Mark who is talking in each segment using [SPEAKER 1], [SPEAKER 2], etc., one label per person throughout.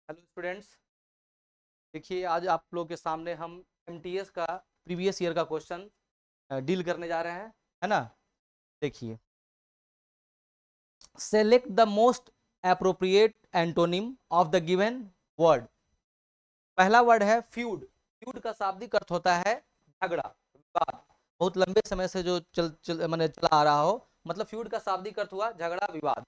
[SPEAKER 1] Hello students. देखिए आज आप लोग के सामने हम एमटीएस का प्रीवियस ईयर का क्वेश्चन डील करने जा रहे हैं, है ना। देखिए, select the most appropriate antonym of the given word. पहला वर्ड है फ्यूड। फ्यूड का शाब्दिक अर्थ होता है झगड़ा, विवाद। बहुत लंबे समय से जो मैंने चला आ रहा हो, मतलब फ्यूड का शाब्दिक अर्थ हुआ झगड़ा, विवाद।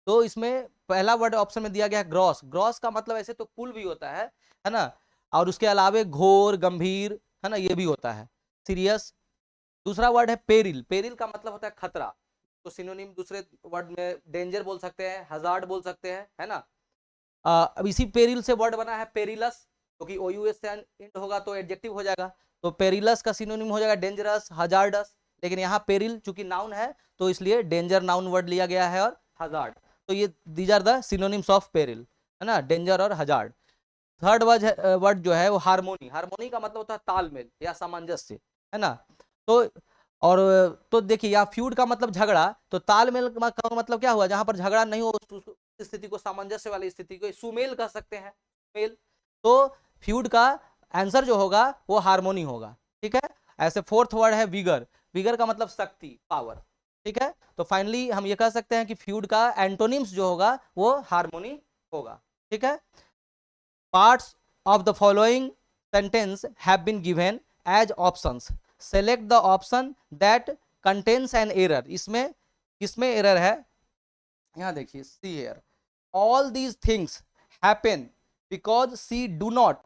[SPEAKER 1] तो इसमें पहला वर्ड ऑप्शन में दिया गया है ग्रॉस। ग्रॉस का मतलब ऐसे तो कुल भी होता है ना। और उसके अलावे घोर, गंभीर, है ना, ये भी होता है, सीरियस। दूसरा वर्ड है पेरिल। पेरिल का मतलब होता है खतरा। तो सिनोनिम दूसरे वर्ड में डेंजर बोल सकते हैं, हजार्ड बोल सकते हैं, है ना। अब इसी पेरिल से वर्ड बना है पेरिलस, क्योंकि ओ यू एस से एंड होगा तो एडजेक्टिव हो जाएगा। तो पेरिलस का सिनोनिम हो जाएगा डेंजरस, हजार्डस। लेकिन यहाँ पेरिल चूंकि नाउन है तो इसलिए डेंजर नाउन वर्ड लिया गया है, और हजार्ड। तो ये these are the synonyms of peril, है ना, डेंजर और हजार्ड। थर्ड वर्ड जो है वो हारमोनी। हारमोनी का मतलब होता है तालमेल या सामंजस्य, है ना। तो और तो देखिए, या फ्यूड का मतलब झगड़ा, तो तालमेल का मतलब क्या हुआ, जहां पर झगड़ा नहीं हो उस स्थिति को, सामंजस्य वाली स्थिति को सुमेल कह सकते हैं, मेल। तो फ्यूड का आंसर जो होगा वो हारमोनी होगा, ठीक है। ऐसे फोर्थ वर्ड है विगर। विगर का मतलब शक्ति, पावर, ठीक है। तो फाइनली हम ये कह सकते हैं कि फ्यूड का एंटोनिम्स जो होगा वो हारमोनी होगा, ठीक है। Parts of the following sentence have been given as options. Select the option that contains an error. इसमें किसमें एरर है, यहाँ देखिए, सी here. All these things happen because she do not,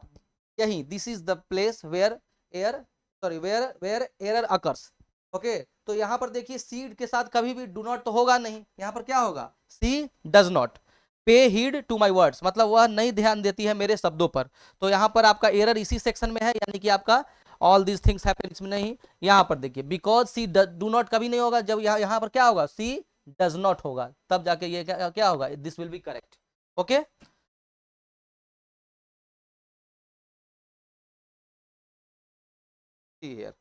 [SPEAKER 1] यही, this is the place where error, sorry, where error occurs. Okay, तो यहाँ पर देखिए सीड के साथ कभी भी डू नॉट तो होगा नहीं, यहाँ पर क्या होगा, सी डज नॉट पे हीड टू माई वर्ड्स, मतलब वह नहीं ध्यान देती है मेरे शब्दों पर। तो यहाँ पर आपका एरर इसी सेक्शन में है, यानी कि आपका ऑल दीज थिंग्स हैपन इसमें नहीं। यहाँ पर देखिए बिकॉज सी डू नॉट कभी नहीं होगा, जब यहाँ पर क्या होगा, सी डज नॉट होगा, तब जाके ये क्या होगा, this will be correct. Okay, here,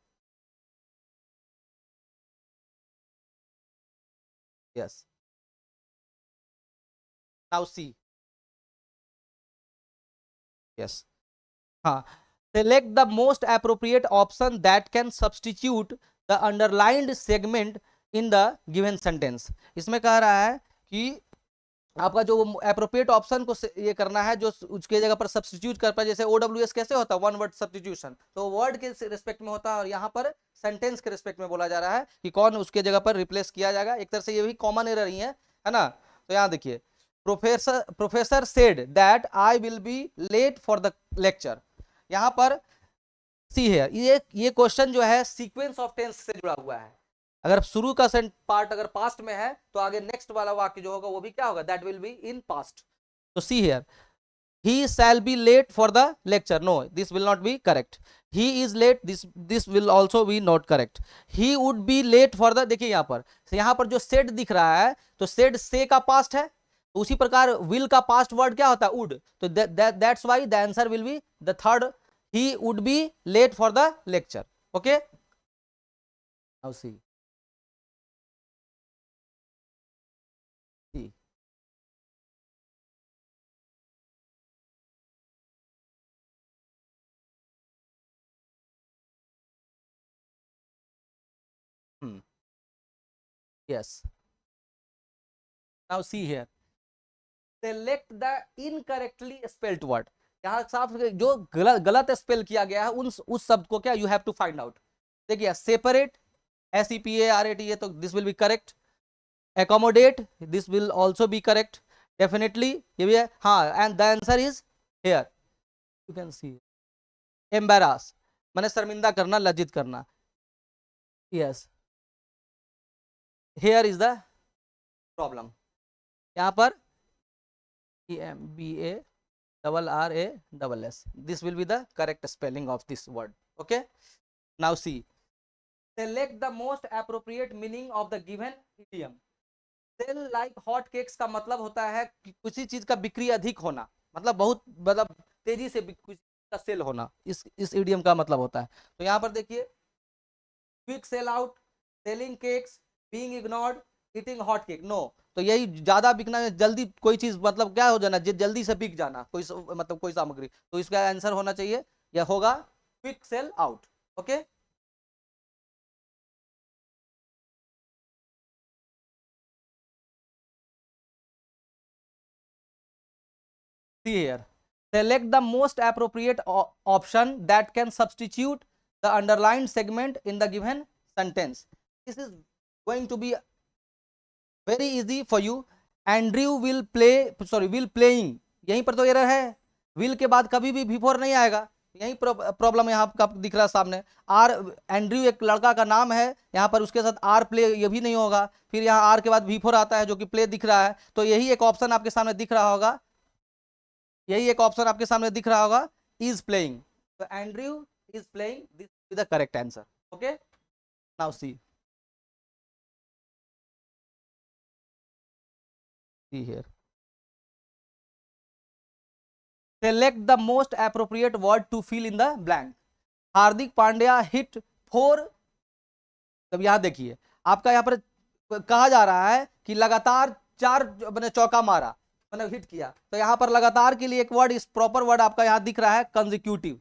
[SPEAKER 1] yes, now see, yes, हाँ। Select the most appropriate option that can substitute the underlined segment in the given sentence. इसमें कह रहा है कि आपका जो अप्रोप्रिएट ऑप्शन को ये करना है जो उसके जगह पर सब्सटीट्यूट कर पाए। जैसे ओडब्ल्यू एस कैसे होता है, वन वर्ड सब्सटीट्यूशन, तो वर्ड के रिस्पेक्ट में होता है, और यहाँ पर सेंटेंस के रिस्पेक्ट में बोला जा रहा है कि कौन उसके जगह पर रिप्लेस किया जाएगा। एक तरह से ये भी कॉमन एरर ही है ना। तो यहाँ देखिए, professor said that I will be late for the lecture. यहाँ पर सी है, ये क्वेश्चन जो है सीक्वेंस ऑफ टेंस से जुड़ा हुआ है। अगर शुरू का पार्ट अगर पास्ट में है तो आगे नेक्स्ट वाला वाक्य जो होगा वो भी क्या होगा, that will be in past. तो see here, he shall be late for the lecture, no, this will not be correct. He is late, this will also be not correct. He would be late for the, देखिए यहाँ पर जो said दिख रहा है, तो said से का पास्ट है, तो उसी प्रकार will का पास्ट वर्ड क्या होता है, would। तो that's why the answer will be the third, he would be late for the lecture. Okay, now see. Yes, now see here, select the incorrectly spelled word। यहाँ साफ जो गलत spell किया गया है उस शब्द को क्या, you have to find out. देखिए, सेपरेट, SEPARAT, ये तो this will be correct. Accommodate, this will also be correct, definitely ये भी है, हाँ। And the answer is here, you can see, embarrass माने शर्मिंदा करना, लज्जित करना। Yes, here is the problem. यहाँ पर EMBARRASS, this will be the correct spelling of this word. Okay, now see, select the most appropriate meaning of the given idiom। Sell like hot cakes का मतलब होता है कि किसी चीज का बिक्री अधिक होना, मतलब बहुत, मतलब तेजी से किसी का सेल होना, इस इडियम का मतलब होता है। तो यहाँ पर देखिए, quick sell out, selling cakes, being ignored, eating hot cake, no. तो यही ज्यादा बिकना, जल्दी कोई चीज, मतलब क्या हो जाना, जल्दी से बिक जाना कोई मतलब कोई सामग्री, तो इसका आंसर होना चाहिए या होगा quick sell out. Okay, see here, select the most appropriate option that can substitute the underlined segment in the given sentence. This is going to be very easy for you. Andrew will play, sorry, will playing, यहीं पर तो error है, will के बाद कभी भी before नहीं आएगा, यही प्रॉब्लम यहाँ आपका दिख रहा है सामने। आर, एंड्रयू एक लड़का का नाम है, यहाँ पर उसके साथ आर प्ले ये भी नहीं होगा, फिर यहाँ आर के बाद बिफोर आता है जो कि प्ले दिख रहा है, तो यही एक ऑप्शन आपके सामने दिख रहा होगा, यही एक ऑप्शन आपके सामने दिख रहा होगा, इज प्लेइंग। तो Andrew is playing, this is the correct answer. Okay, now see here, select the most appropriate word to fill in the blank. Hardik Pandya hit four, तब यहां देखिए आपका यहाँ पर कहा जा रहा है कि लगातार 4 मैंने चौका मारा, मैंने हिट किया, तो यहां पर लगातार के लिए एक वर्ड, इस प्रॉपर वर्ड आपका यहां दिख रहा है consecutive.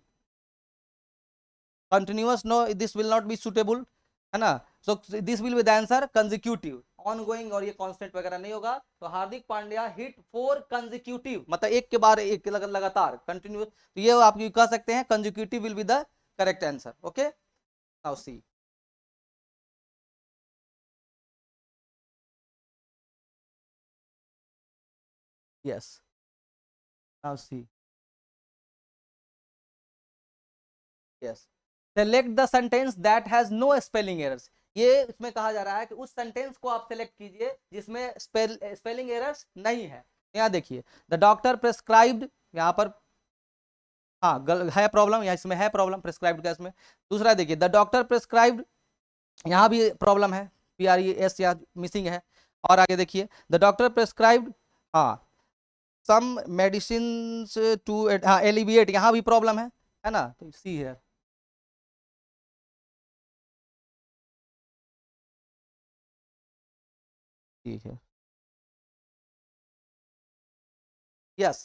[SPEAKER 1] Continuous no, this will not be suitable, है ना। So this will be the answer consecutive, ongoing और ये कांस्टेंट वगैरह नहीं होगा। तो हार्दिक पांड्या हिट 4 कंजिक्यूटिव, मतलब एक के बाद एक लगातार कंटिन्यूअस, तो ये आप कह सकते हैं consecutive will be the correct answer. Okay, now see, yes, now see, yes, select the sentence that has no spelling errors. ये इसमें कहा जा रहा है कि उस सेंटेंस को आप सेलेक्ट कीजिए जिसमें स्पेलिंग एरर्स नहीं है। यहाँ देखिए, द डॉक्टर प्रेस्क्राइब्ड, यहाँ पर हाँ है प्रॉब्लम, यहाँ इसमें है प्रॉब्लम प्रेस्क्राइब्ड का, इसमें दूसरा देखिए द डॉक्टर प्रेस्क्राइब्ड, यहाँ भी प्रॉब्लम है, PRES यहाँ मिसिंग है। और आगे देखिए द डॉक्टर प्रेस्क्राइब्ड, हाँ सम मेडिसिन टू, हाँ एलिविएट, यहाँ भी प्रॉब्लम है ना, तो सी है, ठीक है, yes,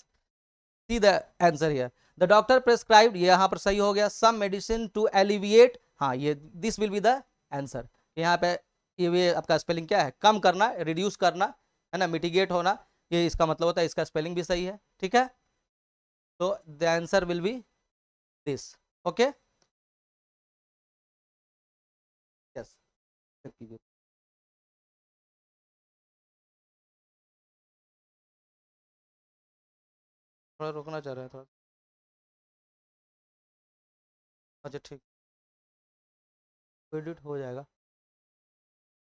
[SPEAKER 1] see the answer here, the doctor prescribed, ये यहाँ पर सही हो गया, सम मेडिसिन टू एलिविएट, हाँ ये this will be the answer. यहाँ पे ये आपका स्पेलिंग क्या है, कम करना, रिड्यूस करना, है ना, मिटिगेट होना, ये इसका मतलब होता है, इसका स्पेलिंग भी सही है, ठीक है। तो the answer will be this. Okay, yes, थोड़ा रुकना चाह रहे हैं थोड़ा, अच्छा ठीक, एडिट हो जाएगा।